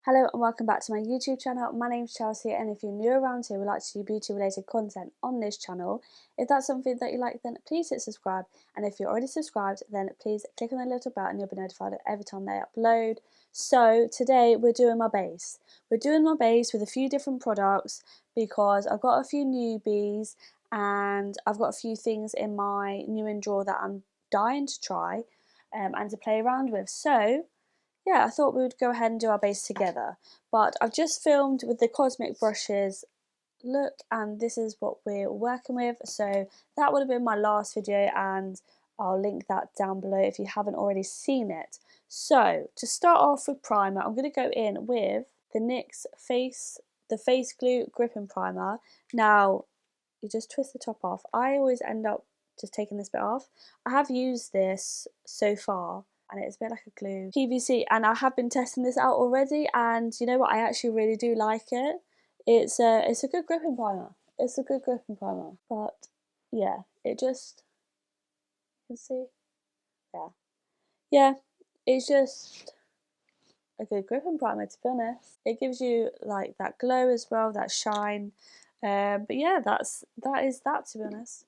Hello and welcome back to my YouTube channel. My name's Chelsea, and if you're new around here, we like to do beauty related content on this channel. If that's something that you like, then please hit subscribe, and if you're already subscribed, then please click on the little bell and you'll be notified every time they upload. So today we're doing my base. We're doing my base with a few different products because I've got a few newbies and I've got a few things in my new in drawer that I'm dying to try and to play around with. So yeah, I thought we would go ahead and do our base together. But I've just filmed with the Cosmic brushes look, and this is what we're working with. So that would have been my last video, and I'll link that down below if you haven't already seen it. So to start off with primer, I'm going to go in with the NYX Face Glue Gripping Primer. Now, you just twist the top off. I always end up just taking this bit off. I have used this so far and it's a bit like a glue PVC, and I have been testing this out already, and you know what, I actually really do like it. It's a good gripping primer. It's a good gripping primer. But yeah, it just, you can see, yeah, it's just a good gripping primer, to be honest. It gives you like that glow as well, that shine. But yeah, that is that, to be honest.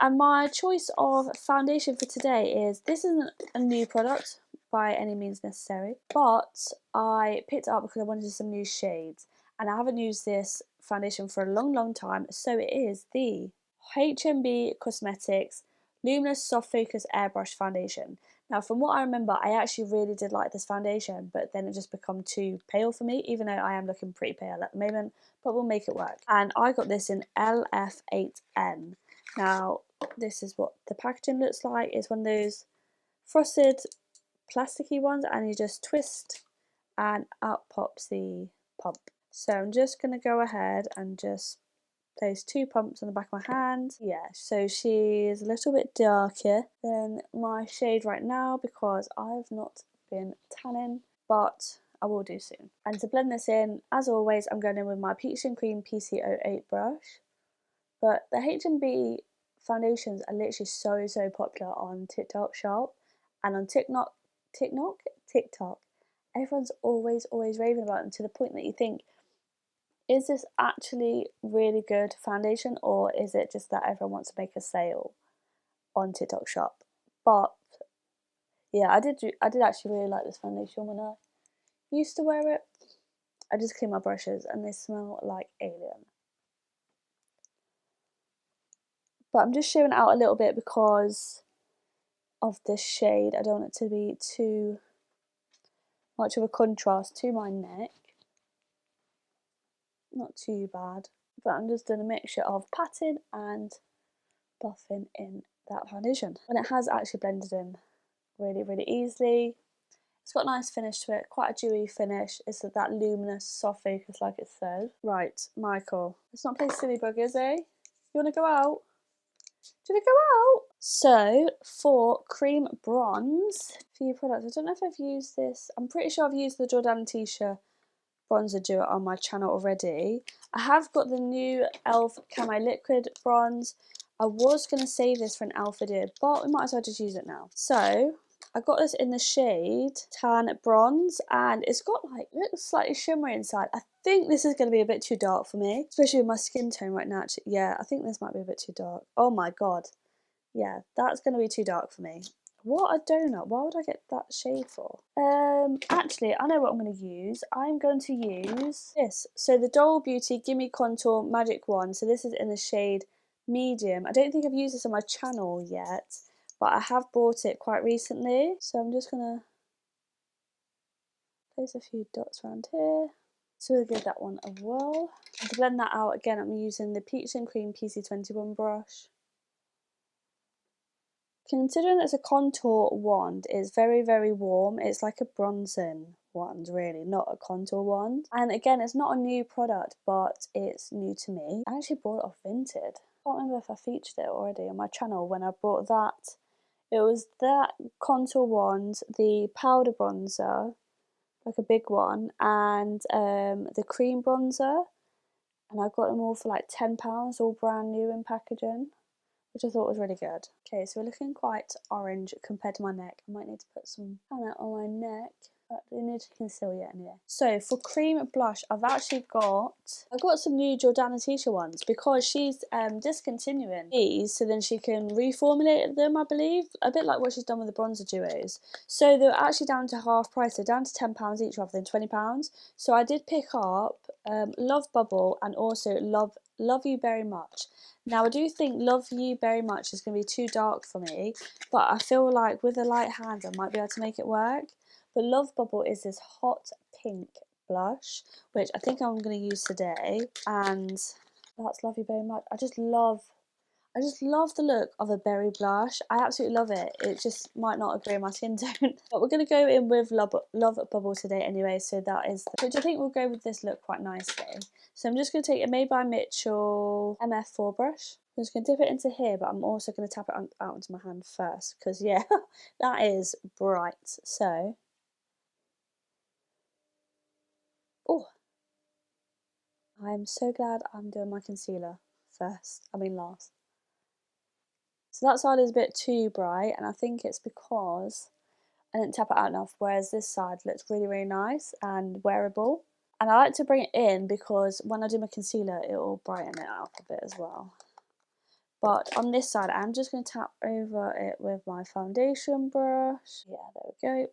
And my choice of foundation for today is, this isn't a new product by any means necessary, but I picked it up because I wanted some new shades, and I haven't used this foundation for a long time, so it is the HMB Cosmetics Luminous Soft Focus Airbrush Foundation. Now, from what I remember, I actually really did like this foundation, but then it just become too pale for me, even though I am looking pretty pale at the moment, but we'll make it work. And I got this in LF8N. Now, this is what the packaging looks like. It's one of those frosted plasticky ones, and you just twist and out pops the pump. So I'm just going to go ahead and just place 2 pumps on the back of my hand. Yeah, so she's a little bit darker than my shade right now because I've not been tanning, but I will do soon. And to blend this in, as always, I'm going in with my Peach and Cream PC08 brush. But the H&B foundations are literally so popular on TikTok Shop and on TikTok. Everyone's always raving about them, to the point that you think, is this actually really good foundation, or is it just that everyone wants to make a sale on TikTok Shop? But yeah, I did actually really like this foundation when I used to wear it. I just clean my brushes and they smell like alien. But I'm just showing it out a little bit because of this shade. I don't want it to be too much of a contrast to my neck. Not too bad. But I'm just doing a mixture of patting and buffing in that foundation. And it has actually blended in really easily. It's got a nice finish to it, quite a dewy finish. It's that luminous, soft focus like it says. Right, Michael, let's not play silly buggers, eh? You wanna go out? Do you wanna go out? So, for cream bronze, for your products, I don't know if I've used this. I'm pretty sure I've used the Jordan Tisha bronzer duo on my channel already. I have got the new e.l.f. Camo Liquid Bronze. I was going to save this for an e.l.f. video, but we might as well just use it now. So, I got this in the shade Tan Bronze, and it's got like, it looks slightly shimmery inside. I think this is going to be a bit too dark for me, especially with my skin tone right now. Actually, yeah, I think this might be a bit too dark. Oh my god. Yeah, that's going to be too dark for me. What a donut. Why would I get that shade for? Actually, I know what I'm going to use. I'm going to use this. So the Doll Beauty Gimme Contour Magic Wand. So this is in the shade medium. I don't think I've used this on my channel yet, but I have bought it quite recently. So I'm just going to place a few dots around here. So we'll give that one a whirl. And to blend that out, again, I'm using the Peach and Cream PC21 brush. Considering it's a contour wand, it's very warm. It's like a bronzing wand, really, not a contour wand. And again, it's not a new product, but it's new to me. I actually bought it off Vinted. I can't remember if I featured it already on my channel when I bought that. It was that contour wand, the powder bronzer, like a big one, and the cream bronzer. And I got them all for like £10, all brand new in packaging, which I thought was really good. Okay, so we're looking quite orange compared to my neck. I might need to put some palette on my neck. but they need to conceal yet anyway. So for cream blush, I've got some new Jordana Tisha ones because she's discontinuing these, so then she can reformulate them, I believe, a bit like what she's done with the bronzer duos. So they're actually down to half price, they're down to £10 each rather than £20. So I did pick up Love Bubble and also Love You Very Much. Now I do think Love You Very Much is going to be too dark for me, but I feel like with a light hand I might be able to make it work. But Love Bubble is this hot pink blush, which I think I'm going to use today, and that's Love You Very Much. I just love the look of a berry blush. I absolutely love it. It just might not agree with my skin tone. But we're going to go in with Love Bubble today anyway, so that is, which I think will go with this look quite nicely. So I'm just going to take a Made by Mitchell MF4 brush. I'm just going to dip it into here, but I'm also going to tap it out into my hand first, because yeah, that is bright. So, oh, I'm so glad I'm doing my concealer last. So that side is a bit too bright, and I think it's because I didn't tap it out enough, whereas this side looks really, really nice and wearable. And I like to bring it in because when I do my concealer, it will brighten it up a bit as well. But on this side, I'm just going to tap over it with my foundation brush. Yeah, there we go.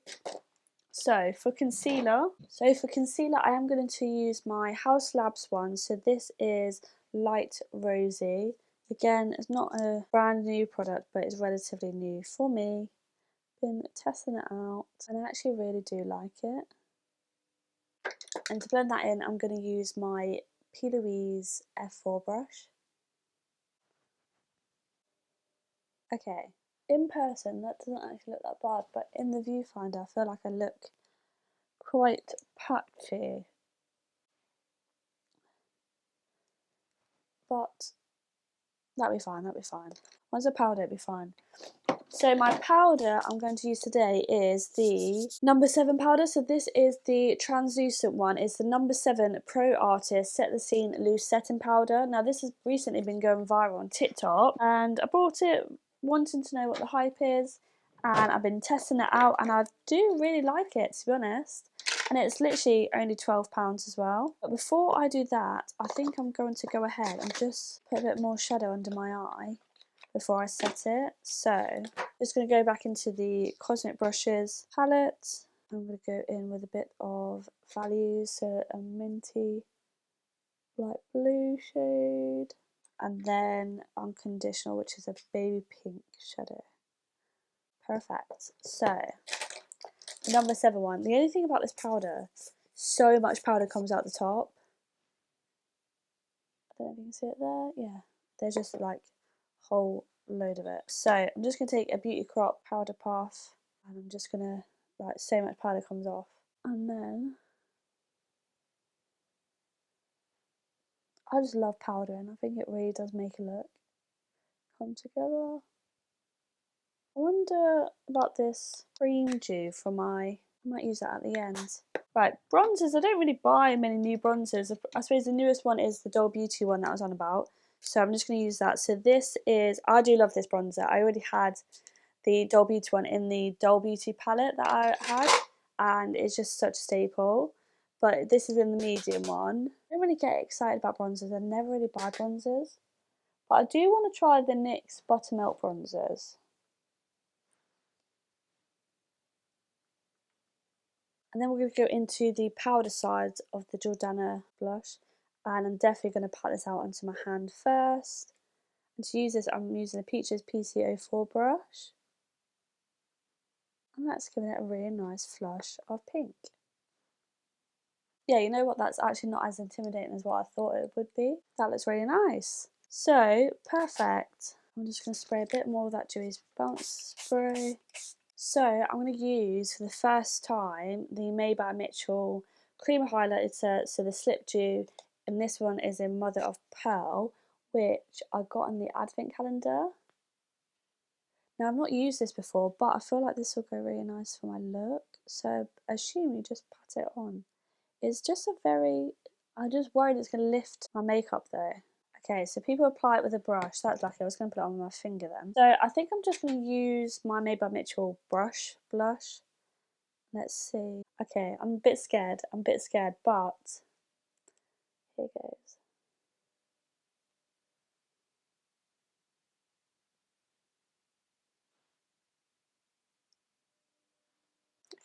So for concealer, I am going to use my House Labs one. So this is Light Rosy. Again, it's not a brand new product, but it's relatively new for me. Been testing it out, and I actually really do like it. And to blend that in, I'm going to use my P. Louise F4 brush. Okay, in person that doesn't actually look that bad, but in the viewfinder I feel like I look quite patchy. But that'll be fine, Once I powder, it'll be fine. So my powder I'm going to use today is the number 7 powder. So this is the translucent one. It's the number 7 Pro Artist Set the Scene Loose Setting Powder. Now this has recently been going viral on TikTok, and I bought it wanting to know what the hype is, and I've been testing it out, and I do really like it, to be honest. And it's literally only £12 as well. But before I do that, I think I'm going to go ahead and just put a bit more shadow under my eye before I set it. So I'm just going to go back into the Cosmic Brushes palette. I'm going to go in with a bit of Values, so a minty light blue shade, and then Unconditional, which is a baby pink shadow. Perfect. So the number 7 one. The only thing about this powder, so much powder comes out the top. I don't know if you can see it there. Yeah, there's just like a whole load of it. So I'm just going to take a Beauty Crop powder puff, and I'm just going to, like, so much powder comes off. And then I just love powdering. I think it really does make a look come together. I wonder about this cream dew for I might use that at the end. Right, bronzers. I don't really buy many new bronzers. I suppose the newest one is the Doll Beauty one that I was on about. So I'm just going to use that. So this is, I do love this bronzer. I already had the Doll Beauty one in the Doll Beauty palette that I had, and it's just such a staple. But this is in the medium one. I don't really get excited about bronzers. I never really buy bronzers. But I do want to try the NYX Buttermilk bronzers. And then we're going to go into the powder side of the Jordana blush. And I'm definitely going to pat this out onto my hand first. And to use this, I'm using a Peaches PC04 brush. And that's giving it a really nice flush of pink. Yeah, you know what? That's actually not as intimidating as what I thought it would be. That looks really nice. So, perfect. I'm just going to spray a bit more of that Dewy's Bounce Spray. So, I'm going to use, for the first time, the Made by Mitchell Cream Highlighter, so the Slip Dew, and this one is in Mother of Pearl, which I got in the advent calendar. Now, I've not used this before, but I feel like this will go really nice for my look, so I assume you just pat it on. It's just I'm just worried it's going to lift my makeup though. Okay, so people apply it with a brush. That's lucky. I was going to put it on my finger then. So I think I'm just going to use my Made by Mitchell blush. Let's see. Okay, I'm a bit scared. But here goes.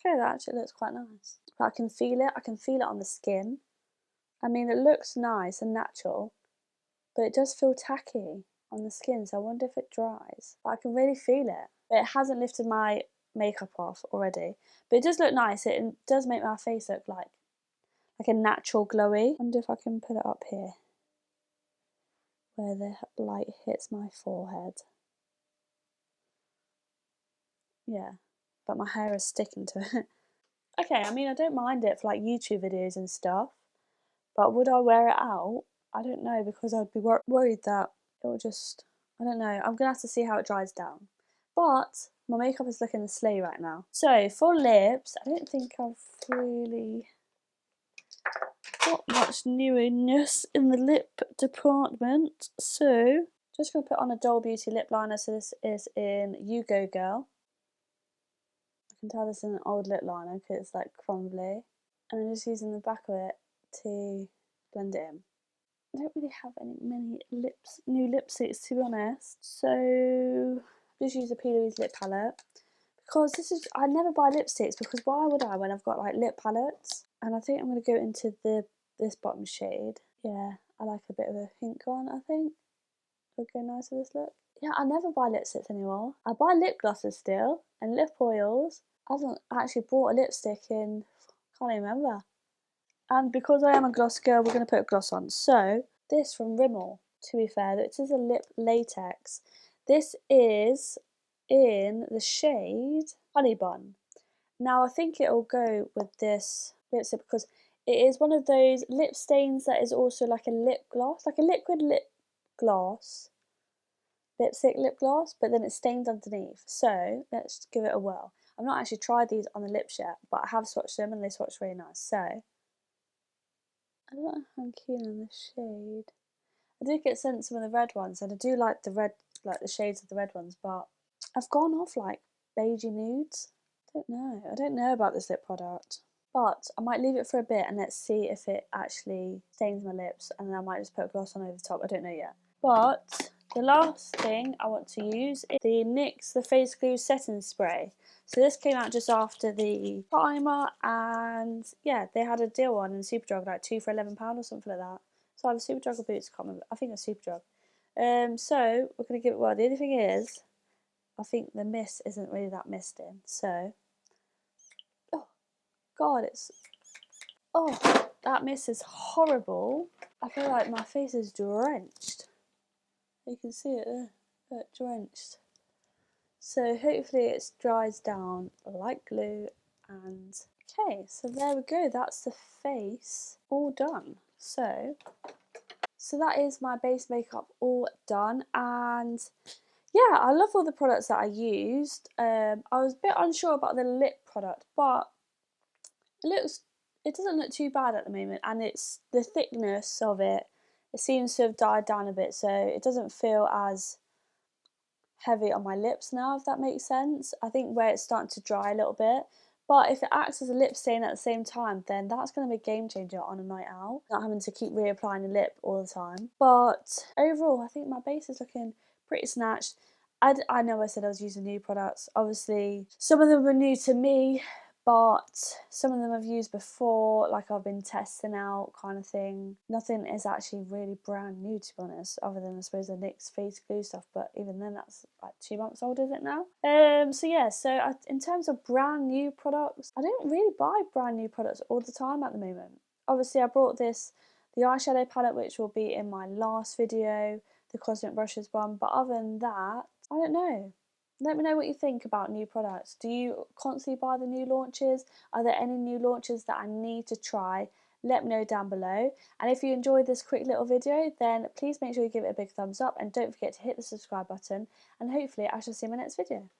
Okay, that actually looks quite nice. But I can feel it. I can feel it on the skin. I mean, it looks nice and natural, but it does feel tacky on the skin, so I wonder if it dries. But I can really feel it. But it hasn't lifted my makeup off already. But it does look nice. It does make my face look like a natural glowy. I wonder if I can put it up here where the light hits my forehead. Yeah, but my hair is sticking to it. Okay, I mean, I don't mind it for like YouTube videos and stuff, but would I wear it out? I don't know, because I'd be worried that it will just, I don't know, I'm gonna have to see how it dries down. But my makeup is looking slay right now. So for lips, I don't think I've really got much newness in the lip department. So just gonna put on a Doll Beauty lip liner. So this is in You Go Girl. I can tell this is an old lip liner because it's like crumbly. And I'm just using the back of it to blend it in. I don't really have many new lipsticks, to be honest. So just use a P. Louise lip palette. Because I never buy lipsticks, because why would I when I've got like lip palettes? And I think I'm going to go into this bottom shade. Yeah, I like a bit of a pink one, I think. Would go nice with this look. Yeah, I never buy lipsticks anymore. I buy lip glosses still, and lip oils. I haven't actually bought a lipstick in, can't even remember. And because I am a gloss girl, we're going to put a gloss on. So, this from Rimmel, to be fair, this is a lip latex. This is in the shade Honey Bun. Now, I think it'll go with this lipstick because it is one of those lip stains that is also like a lip gloss, like a liquid lip gloss, lipstick lip gloss, but then it stains underneath. So, let's give it a whirl. I've not actually tried these on the lips yet, but I have swatched them and they swatch really nice. So, I don't know if I'm keen on the shade. I did get sent some of the red ones, and I do like the red, like the shades of the red ones, but I've gone off like beigey nudes. I don't know about this lip product. But I might leave it for a bit and let's see if it actually stains my lips, and then I might just put a gloss on over the top. I don't know yet. But the last thing I want to use is the NYX The Face Glue Setting Spray. So this came out just after the primer, and yeah, they had a deal on in Superdrug, like 2 for £11 or something like that. So either Superdrug or Boots, I can't remember. I think it's Superdrug. So we're going to give it, well, the only thing is, I think the mist isn't really that misting. So, oh god, that mist is horrible. I feel like my face is drenched. You can see it there, drenched. So hopefully it dries down like glue. And okay, so there we go, that's the face all done. So that is my base makeup all done, and yeah, I love all the products that I used. I was a bit unsure about the lip product, but it doesn't look too bad at the moment, and it's the thickness of it. It seems to have died down a bit, so it doesn't feel as heavy on my lips now, if that makes sense. I think where it's starting to dry a little bit. But if it acts as a lip stain at the same time, then that's going to be a game changer on a night out. Not having to keep reapplying the lip all the time. But overall, I think my base is looking pretty snatched. I know I said I was using new products. Obviously, some of them were new to me, but some of them I've used before, like I've been testing out kind of thing. Nothing is actually really brand new, to be honest, other than I suppose the NYX face glue stuff, but even then that's like 2 months old, is it now? So yeah, in terms of brand new products, I don't really buy brand new products all the time at the moment. Obviously I brought the eyeshadow palette, which will be in my last video, the Cosmic Brushes one, but other than that, I don't know. Let me know what you think about new products. Do you constantly buy the new launches? Are there any new launches that I need to try? Let me know down below. And if you enjoyed this quick little video, then please make sure you give it a big thumbs up, and don't forget to hit the subscribe button, and hopefully I shall see you in my next video.